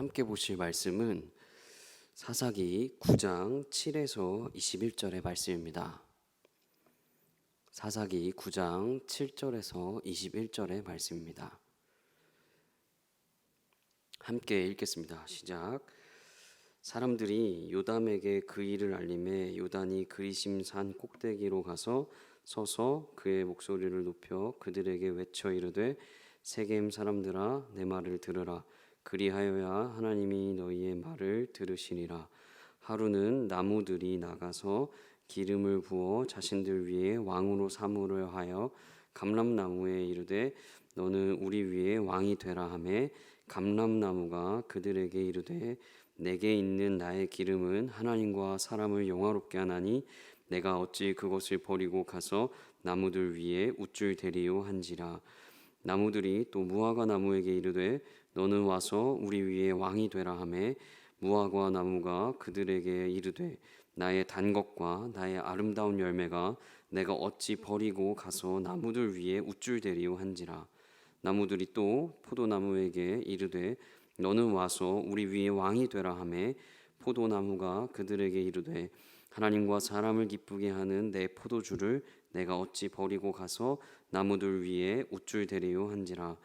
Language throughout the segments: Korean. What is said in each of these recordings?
함께 보실 말씀은 사사기 9장 7에서 21절의 말씀입니다. 사사기 9장 7절에서 21절의 말씀입니다. 함께 읽겠습니다. 시작. 사람들이 요담에게 그 일을 알림해 요단이 그리심 산 꼭대기로 가서 서서 그의 목소리를 높여 그들에게 외쳐 이르되 세겜 사람들아 내 말을 들으라. 그리하여야 하나님이 너희의 말을 들으시리라. 하루는 나무들이 나가서 기름을 부어 자신들 위에 왕으로 삼으려 하여 감람나무에 이르되 너는 우리 위에 왕이 되라 하매 감람나무가 그들에게 이르되 내게 있는 나의 기름은 하나님과 사람을 영화롭게 하나니 내가 어찌 그것을 버리고 가서 나무들 위에 우쭐 대리요 한지라. 나무들이 또 무화과 나무에게 이르되 너는 와서 우리 위에 왕이 되라 하매 무화과 나무가 그들에게 이르되 나의 단 것과 나의 아름다운 열매가 내가 어찌 버리고 가서 나무들 위에 우쭐 대리요 한지라. 나무들이 또 포도나무에게 이르되 너는 와서 우리 위에 왕이 되라 하매 포도나무가 그들에게 이르되 하나님과 사람을 기쁘게 하는 내 포도주를 내가 어찌 버리고 가서 나무들 위에 우쭐 대리요 한지라.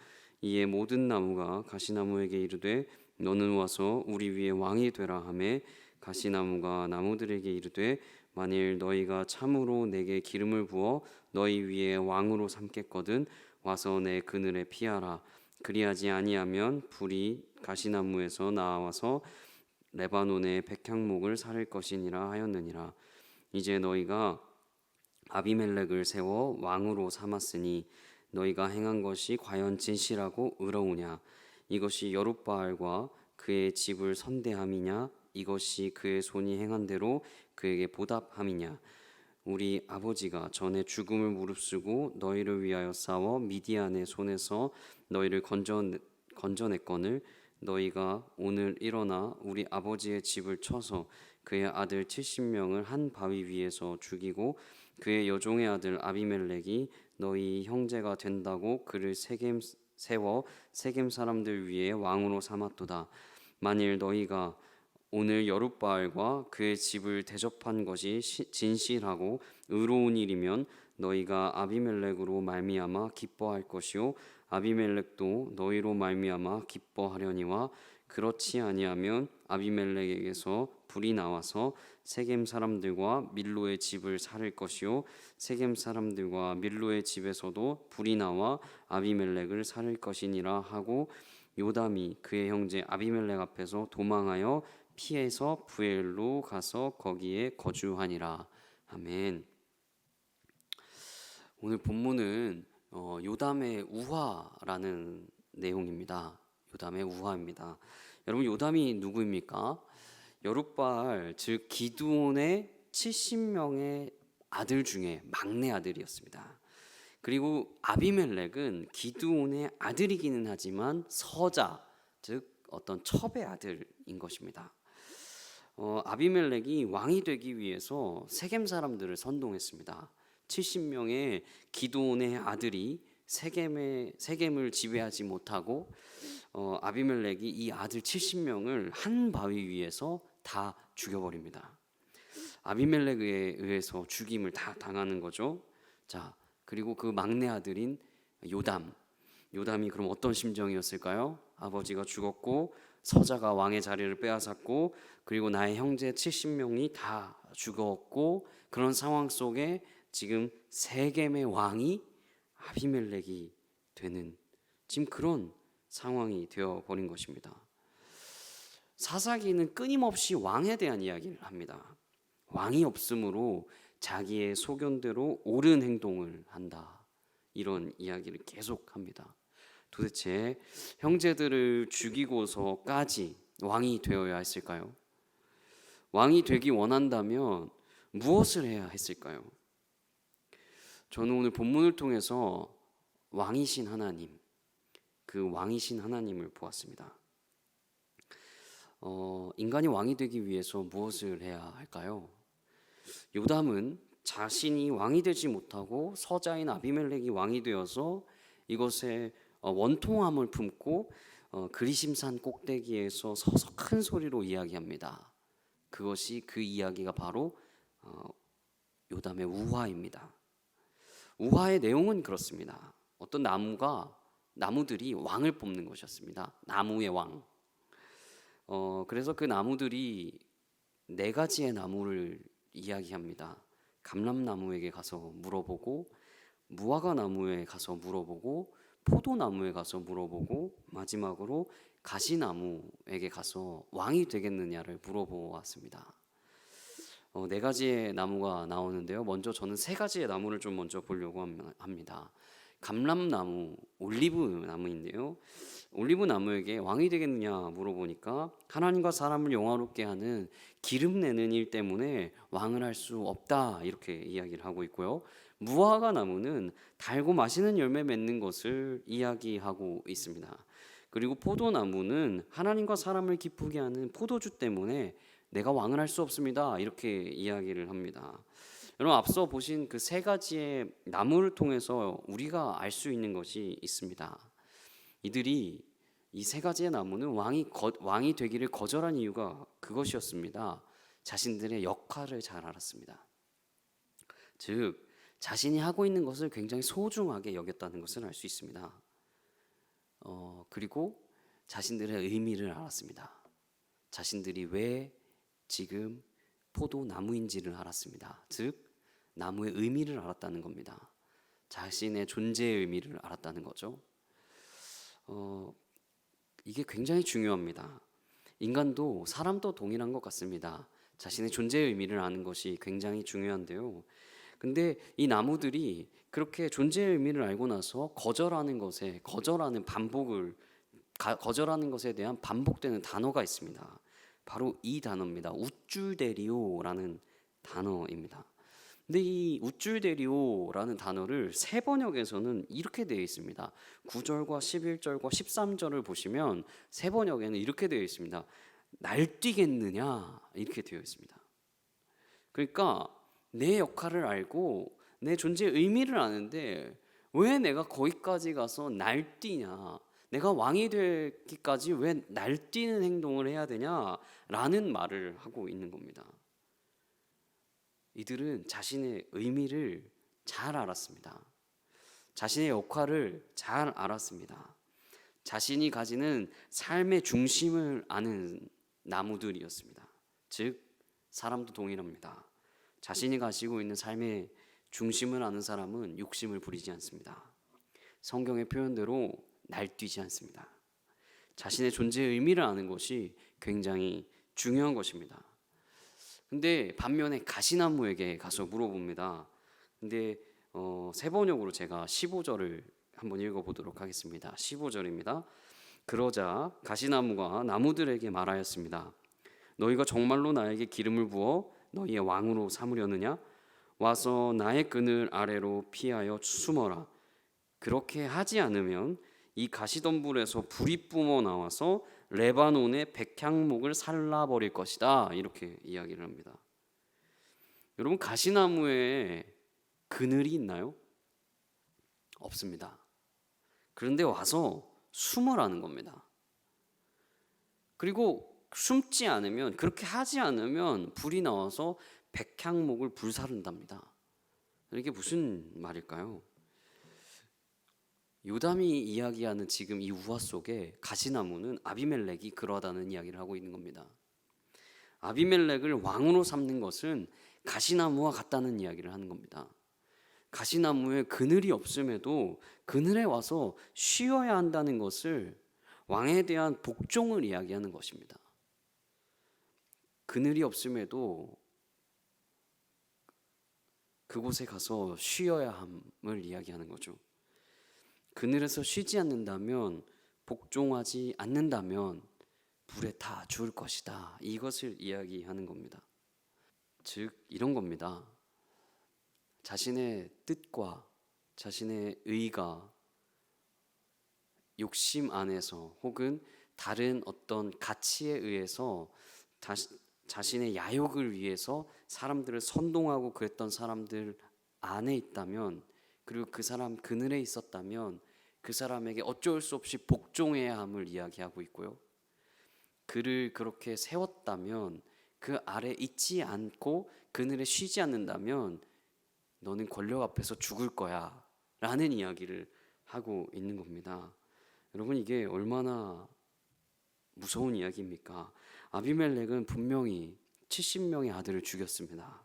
이에 모든 나무가 가시나무에게 이르되 너는 와서 우리 위에 왕이 되라 하매 가시나무가 나무들에게 이르되 만일 너희가 참으로 내게 기름을 부어 너희 위에 왕으로 삼겠거든 와서 내 그늘에 피하라. 그리하지 아니하면 불이 가시나무에서 나와서 레바논의 백향목을 사를 것이니라 하였느니라. 이제 너희가 아비멜렉을 세워 왕으로 삼았으니 너희가 행한 것이 과연 진실하고 의로우냐? 이것이 여룻바알과 그의 집을 선대함이냐? 이것이 그의 손이 행한 대로 그에게 보답함이냐? 우리 아버지가 전에 죽음을 무릅쓰고 너희를 위하여 싸워 미디안의 손에서 너희를 건져냈거늘 너희가 오늘 일어나 우리 아버지의 집을 쳐서 그의 아들 70명을 한 바위 위에서 죽이고 그의 여종의 아들 아비멜렉이 너희 형제가 된다고 그를 세워 세겜 사람들 위에 왕으로 삼았도다. 만일 너희가 오늘 여룻바알과 그의 집을 대접한 것이 진실하고 의로운 일이면 너희가 아비멜렉으로 말미암아 기뻐할 것이요 아비멜렉도 너희로 말미암아 기뻐하려니와 그렇지 아니하면 아비멜렉에게서 불이 나와서 세겜 사람들과 밀로의 집을 살릴 것이요 세겜 사람들과 밀로의 집에서도 불이 나와 아비멜렉을 살릴 것이니라 하고 요담이 그의 형제 아비멜렉 앞에서 도망하여 피해서 부엘로 가서 거기에 거주하니라. 아멘. 오늘 본문은 요담의 우화라는 내용입니다. 요담의 우화입니다. 여러분 요담이 누구입니까? 여룻바알 즉 기드온의 70명의 아들 중에 막내 아들이었습니다. 그리고 아비멜렉은 기드온의 아들이기는 하지만 서자 즉 어떤 첩의 아들인 것입니다. 아비멜렉이 왕이 되기 위해서 세겜 사람들을 선동했습니다. 70명의 기드온의 아들이 세겜을 지배하지 못하고 아비멜렉이 이 아들 70명을 한 바위 위에서 다 죽여버립니다. 아비멜렉에 의해서 죽임을 다 당하는 거죠. 자, 그리고 그 막내 아들인 요담이 그럼 어떤 심정이었을까요? 아버지가 죽었고 서자가 왕의 자리를 빼앗았고 그리고 나의 형제 70명이 다 죽었고 그런 상황 속에 지금 세겜의 왕이 아비멜렉이 되는 지금 그런 상황이 되어버린 것입니다. 사사기는 끊임없이 왕에 대한 이야기를 합니다. 왕이 없으므로 자기의 소견대로 옳은 행동을 한다. 이런 이야기를 계속합니다. 도대체 형제들을 죽이고서까지 왕이 되어야 했을까요? 왕이 되기 원한다면 무엇을 해야 했을까요? 저는 오늘 본문을 통해서 왕이신 하나님, 그 왕이신 하나님을 보았습니다. 인간이 왕이 되기 위해서 무엇을 해야 할까요? 요담은 자신이 왕이 되지 못하고 서자인 아비멜렉이 왕이 되어서 이것에 원통함을 품고 그리심산 꼭대기에서 서서 큰 소리로 이야기합니다. 그것이 그 이야기가 바로 요담의 우화입니다. 우화의 내용은 그렇습니다. 어떤 나무들이 왕을 뽑는 것이었습니다. 나무의 왕. 그래서 그 나무들이 네 가지의 나무를 이야기합니다. 감람나무에게 가서 물어보고, 무화과 나무에 가서 물어보고, 포도나무에 가서 물어보고, 마지막으로 가시나무에게 가서 왕이 되겠느냐를 물어보았습니다. 네 가지의 나무가 나오는데요. 먼저 저는 세 가지의 나무를 좀 먼저 보려고 합니다. 감람나무, 올리브 나무인데요. 올리브 나무에게 왕이 되겠느냐 물어보니까 하나님과 사람을 영화롭게 하는 기름 내는 일 때문에 왕을 할 수 없다 이렇게 이야기를 하고 있고요. 무화과 나무는 달고 맛있는 열매 맺는 것을 이야기하고 있습니다. 그리고 포도나무는 하나님과 사람을 기쁘게 하는 포도주 때문에 내가 왕을 할 수 없습니다 이렇게 이야기를 합니다. 여러분 앞서 보신 그 세 가지의 나무를 통해서 우리가 알 수 있는 것이 있습니다. 이들이 이 세 가지의 나무는 왕이 되기를 거절한 이유가 그것이었습니다. 자신들의 역할을 잘 알았습니다. 즉 자신이 하고 있는 것을 굉장히 소중하게 여겼다는 것을 알 수 있습니다. 그리고 자신들의 의미를 알았습니다. 자신들이 왜 지금 포도나무인지를 알았습니다. 즉 나무의 의미를 알았다는 겁니다. 자신의 존재의 의미를 알았다는 거죠. 이게 굉장히 중요합니다. 인간도 사람도 동일한 것 같습니다. 자신의 존재의 의미를 아는 것이 굉장히 중요한데요. 근데 이 나무들이 그렇게 존재의 의미를 알고 나서 거절하는 것에 대한 반복되는 단어가 있습니다. 바로 이 단어입니다. 우쭐대리오라는 단어입니다. 근데 이 우쭐대리오라는 단어를 새 번역에서는 이렇게 되어 있습니다. 9절과 11절과 13절을 보시면 새 번역에는 이렇게 되어 있습니다. 날뛰겠느냐 이렇게 되어 있습니다. 그러니까 내 역할을 알고 내 존재의 의미를 아는데 왜 내가 거기까지 가서 날뛰냐, 내가 왕이 되기까지 왜 날뛰는 행동을 해야 되냐라는 말을 하고 있는 겁니다. 이들은 자신의 의미를 잘 알았습니다. 자신의 역할을 잘 알았습니다. 자신이 가지는 삶의 중심을 아는 나무들이었습니다. 즉 사람도 동일합니다. 자신이 가지고 있는 삶의 중심을 아는 사람은 욕심을 부리지 않습니다. 성경의 표현대로 날뛰지 않습니다. 자신의 존재의 의미를 아는 것이 굉장히 중요한 것입니다. 근데 반면에 가시나무에게 가서 물어봅니다. 근데 세 번역으로 제가 15절을 한번 읽어보도록 하겠습니다. 15절입니다. 그러자 가시나무가 나무들에게 말하였습니다. 너희가 정말로 나에게 기름을 부어 너희의 왕으로 삼으려느냐? 와서 나의 그늘 아래로 피하여 숨어라. 그렇게 하지 않으면 이 가시덤불에서 불이 뿜어 나와서 레바논의 백향목을 살라버릴 것이다. 이렇게 이야기를 합니다. 여러분 가시나무에 그늘이 있나요? 없습니다. 그런데 와서 숨으라는 겁니다. 그리고 숨지 않으면, 그렇게 하지 않으면 불이 나와서 백향목을 불사른답니다. 이게 무슨 말일까요? 요담이 이야기하는 지금 이 우화 속에 가시나무는 아비멜렉이 그러하다는 이야기를 하고 있는 겁니다. 아비멜렉을 왕으로 삼는 것은 가시나무와 같다는 이야기를 하는 겁니다. 가시나무에 그늘이 없음에도 그늘에 와서 쉬어야 한다는 것을 왕에 대한 복종을 이야기하는 것입니다. 그늘이 없음에도 그곳에 가서 쉬어야 함을 이야기하는 거죠. 그늘에서 쉬지 않는다면, 복종하지 않는다면 불에 다 죽을 것이다. 이것을 이야기하는 겁니다. 즉 이런 겁니다. 자신의 뜻과 자신의 의가 욕심 안에서 혹은 다른 어떤 가치에 의해서 자신의 야욕을 위해서 사람들을 선동하고 그랬던 사람들 안에 있다면, 그리고 그 사람 그늘에 있었다면 그 사람에게 어쩔 수 없이 복종해야 함을 이야기하고 있고요. 그를 그렇게 세웠다면 그 아래 있지 않고 그늘에 쉬지 않는다면 너는 권력 앞에서 죽을 거야 라는 이야기를 하고 있는 겁니다. 여러분, 이게 얼마나 무서운 이야기입니까? 아비멜렉은 분명히 70명의 아들을 죽였습니다.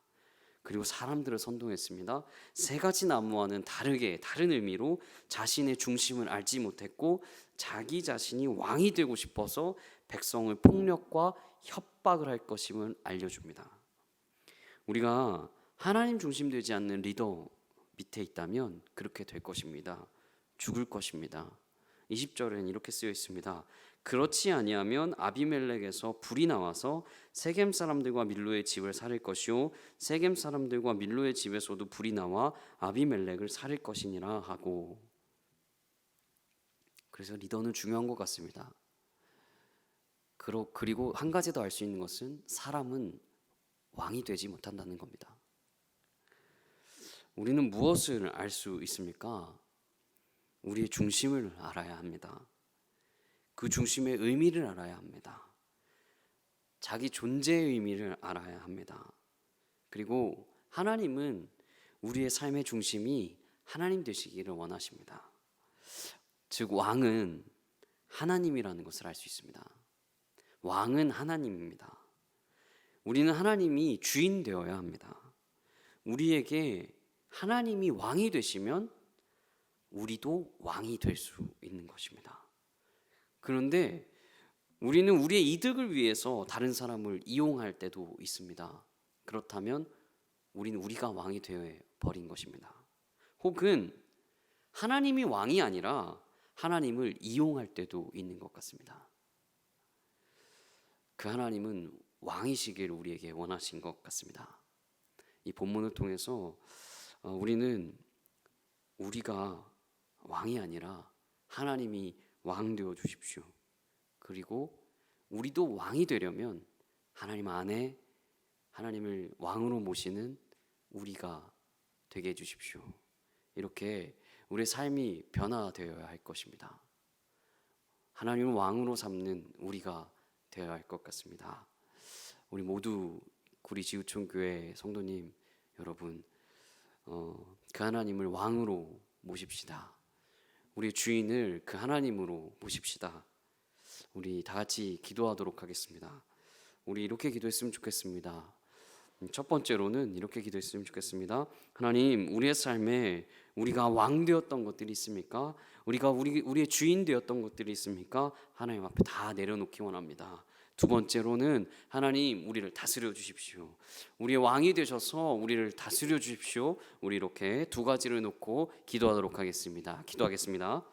그리고 사람들을 선동했습니다. 세 가지 나무와는 다르게 다른 의미로 자신의 중심을 알지 못했고 자기 자신이 왕이 되고 싶어서 백성을 폭력과 협박을 할 것임을 알려줍니다. 우리가 하나님 중심되지 않는 리더 밑에 있다면 그렇게 될 것입니다. 죽을 것입니다. 20절에는 이렇게 쓰여 있습니다. 그렇지 아니하면 아비멜렉에서 불이 나와서 세겜 사람들과 밀로의 집을 살릴 것이요 세겜 사람들과 밀로의 집에서도 불이 나와 아비멜렉을 살릴 것이니라 하고. 그래서 리더는 중요한 것 같습니다. 그리고 한 가지 더 알 수 있는 것은 사람은 왕이 되지 못한다는 겁니다. 우리는 무엇을 알 수 있습니까? 우리의 중심을 알아야 합니다. 그 중심의 의미를 알아야 합니다. 자기 존재의 의미를 알아야 합니다. 그리고 하나님은 우리의 삶의 중심이 하나님 되시기를 원하십니다. 즉 왕은 하나님이라는 것을 알 수 있습니다. 왕은 하나님입니다. 우리는 하나님이 주인 되어야 합니다. 우리에게 하나님이 왕이 되시면 우리도 왕이 될 수 있는 것입니다. 그런데 우리는 우리의 이득을 위해서 다른 사람을 이용할 때도 있습니다. 그렇다면 우리는 우리가 왕이 되어 버린 것입니다. 혹은 하나님이 왕이 아니라 하나님을 이용할 때도 있는 것 같습니다. 그 하나님은 왕이시기를 우리에게 원하신 것 같습니다. 이 본문을 통해서 우리는 우리가 왕이 아니라 하나님이 왕 되어 주십시오. 그리고 우리도 왕이 되려면 하나님 안에 하나님을 왕으로 모시는 우리가 되게 해주십시오. 이렇게 우리의 삶이 변화되어야 할 것입니다. 하나님을 왕으로 삼는 우리가 되어야 할 것 같습니다. 우리 모두 구리 지구촌교회 성도님 여러분, 그 하나님을 왕으로 모십시다. 우리의 주인을 그 하나님으로 모십시다. 우리 다 같이 기도하도록 하겠습니다. 우리 이렇게 기도했으면 좋겠습니다. 첫 번째로는 이렇게 기도했으면 좋겠습니다. 하나님, 우리의 삶에 우리가 왕 되었던 것들이 있습니까? 우리가 우리의 주인 되었던 것들이 있습니까? 하나님 앞에 다 내려놓기 원합니다. 두 번째로는 하나님, 우리를 다스려 주십시오. 우리의 왕이 되셔서 우리를 다스려 주십시오. 우리 이렇게 두 가지를 놓고 기도하도록 하겠습니다. 기도하겠습니다.